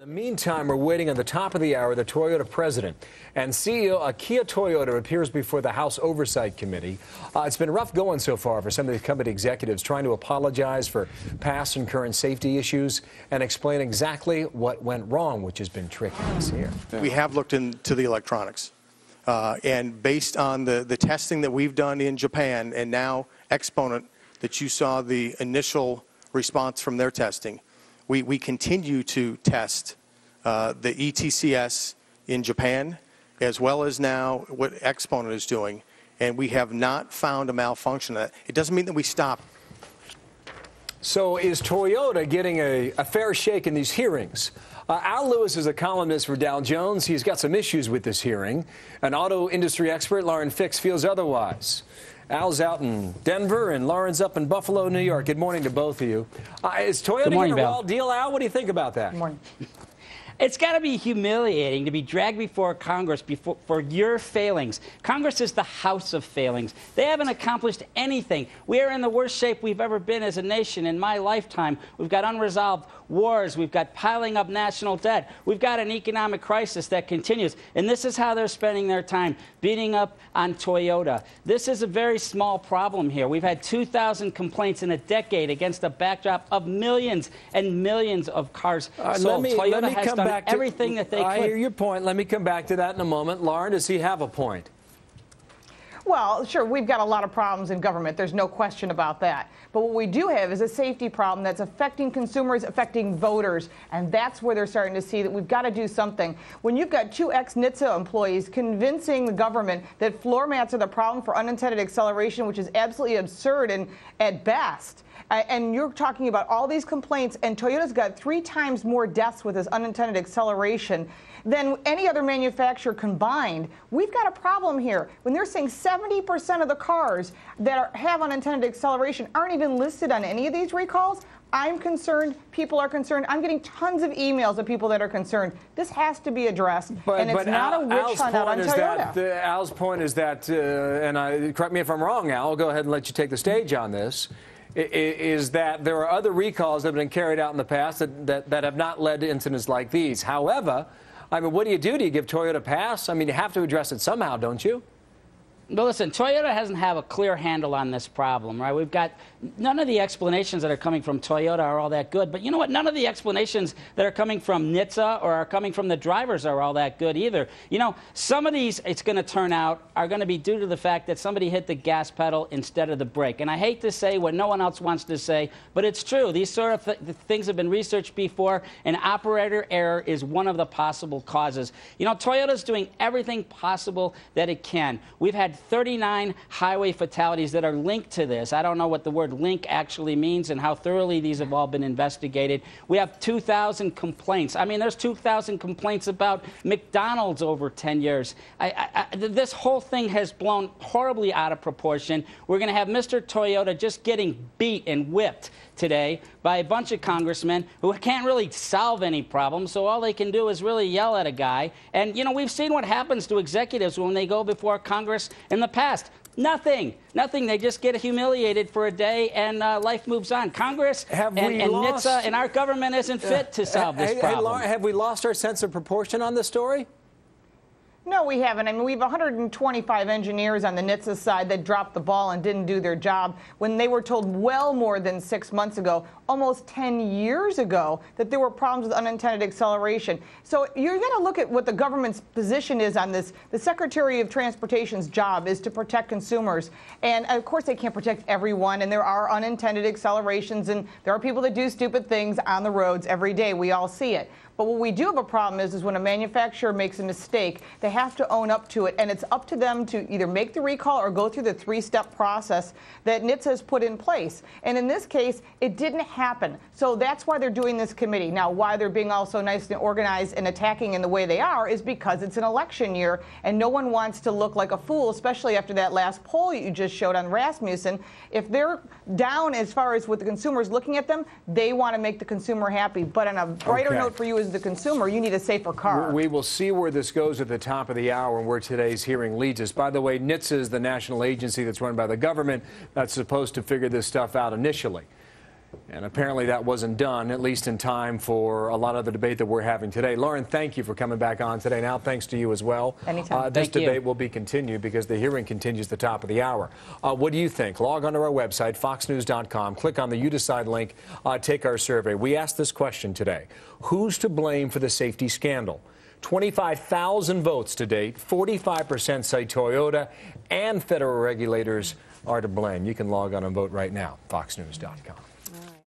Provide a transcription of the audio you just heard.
In the meantime, we're waiting on the top of the hour. The Toyota president and CEO of Kia Toyota appears before the House Oversight Committee. It's been rough going so far for some of the company executives, trying to apologize for past and current safety issues and explain exactly what went wrong, which has been tricky this year. We have looked into the electronics, and based on the testing that we've done in Japan and now Exponent, that you saw the initial response from their testing, we continue to test the NHTSA in Japan, as well as now what Exponent is doing, and we have not found a malfunction. It doesn't mean that we stop. So is Toyota getting a fair shake in these hearings? Al Lewis is a columnist for Dow Jones. He's got some issues with this hearing. An auto industry expert, Lauren Fix, feels otherwise. Al's out in Denver, and Lauren's up in Buffalo, New York. Good morning to both of you. Is Toyota getting a raw deal, Al? What do you think about that? Good morning. It's got to be humiliating to be dragged before Congress for your failings. Congress is the house of failings. They haven't accomplished anything. We are in the worst shape we've ever been as a nation in my lifetime. We've got unresolved wars. We've got piling up national debt. We've got an economic crisis that continues. And this is how they're spending their time, beating up on Toyota. This is a very small problem here. We've had 2,000 complaints in a decade against a backdrop of millions and millions of cars sold. Toyota has done everything that they could. I hear your point. Let me come back to that in a moment. Lauren, does he have a point? Well, sure, we've got a lot of problems in government. There's no question about that. But what we do have is a safety problem that's affecting consumers, affecting voters, and that's where they're starting to see that we've got to do something. When you've got two ex-NHTSA employees convincing the government that floor mats are the problem for unintended acceleration, which is absolutely absurd and at best, and you're talking about all these complaints, and Toyota's got 3 times more deaths with this unintended acceleration than any other manufacturer combined. We've got a problem here. When they're saying 70% of the cars that have unintended acceleration aren't even listed on any of these recalls, I'm concerned. People are concerned. I'm getting tons of emails of people that are concerned. This has to be addressed, and it's not a witch hunt out on Toyota. Al's point is that, correct me if I'm wrong, Al, I'll go ahead and let you take the stage on this, is that there are other recalls that have been carried out in the past that have not led to incidents like these. However, I mean, what do you do? Do you give Toyota a pass? I mean, you have to address it somehow, don't you? But listen, Toyota doesn't have a clear handle on this problem, right? We've got none of the explanations that are coming from Toyota are all that good. But you know what? None of the explanations that are coming from NHTSA or are coming from the drivers are all that good either. You know, some of these, it's going to turn out, are going to be due to the fact that somebody hit the gas pedal instead of the brake. And I hate to say what no one else wants to say, but it's true. These sort of things have been researched before, and operator error is one of the possible causes. You know, Toyota's doing everything possible that it can. We've had 39 highway fatalities that are linked to this. I don't know what the word link actually means and how thoroughly these have all been investigated. We have 2,000 complaints. I mean, there's 2,000 complaints about McDonald's over 10 years. This whole thing has blown horribly out of proportion. We're going to have Mr. Toyota just getting beat and whipped today by a bunch of congressmen who can't really solve any problems, so all they can do is really yell at a guy. And, you know, we've seen what happens to executives when they go before Congress in the past. Nothing. They just get humiliated for a day, and life moves on. Congress and NHTSA and our government isn't fit to solve this problem. Have we lost our sense of proportion on this story? No, we haven't. I mean, we have 125 engineers on the NHTSA side that dropped the ball and didn't do their job when they were told well more than 6 months ago, almost 10 years ago, that there were problems with unintended acceleration. So you're going to look at what the government's position is on this. The Secretary of Transportation's job is to protect consumers. And, of course, they can't protect everyone, and there are unintended accelerations, and there are people that do stupid things on the roads every day. We all see it. But what we do have a problem is when a manufacturer makes a mistake, they have to own up to it, and it's up to them to either make the recall or go through the 3-step process that NHTSA has put in place. And in this case, it didn't happen. So that's why they're doing this committee. Now, why they're being also nice and organized and attacking in the way they are is because it's an election year, and no one wants to look like a fool, especially after that last poll you just showed on Rasmussen. If they're down as far as with the consumers looking at them, they want to make the consumer happy. But on a brighter note for you as the consumer, you need a safer car. We will see where this goes at the top of the hour and where today's hearing leads us. By the way, NHTSA is the national agency that's run by the government that's supposed to figure this stuff out initially. And apparently that wasn't done, at least in time for a lot of the debate that we're having today. Lauren, thank you for coming back on today. Now, thanks to you as well. Anytime. This debate will be continued because the hearing continues at the top of the hour. What do you think? Log on to our website, foxnews.com. Click on the You Decide link. Take our survey. We asked this question today. Who's to blame for the safety scandal? 25,000 votes to date. 45% say Toyota, and federal regulators are to blame. You can log on and vote right now, foxnews.com. All right.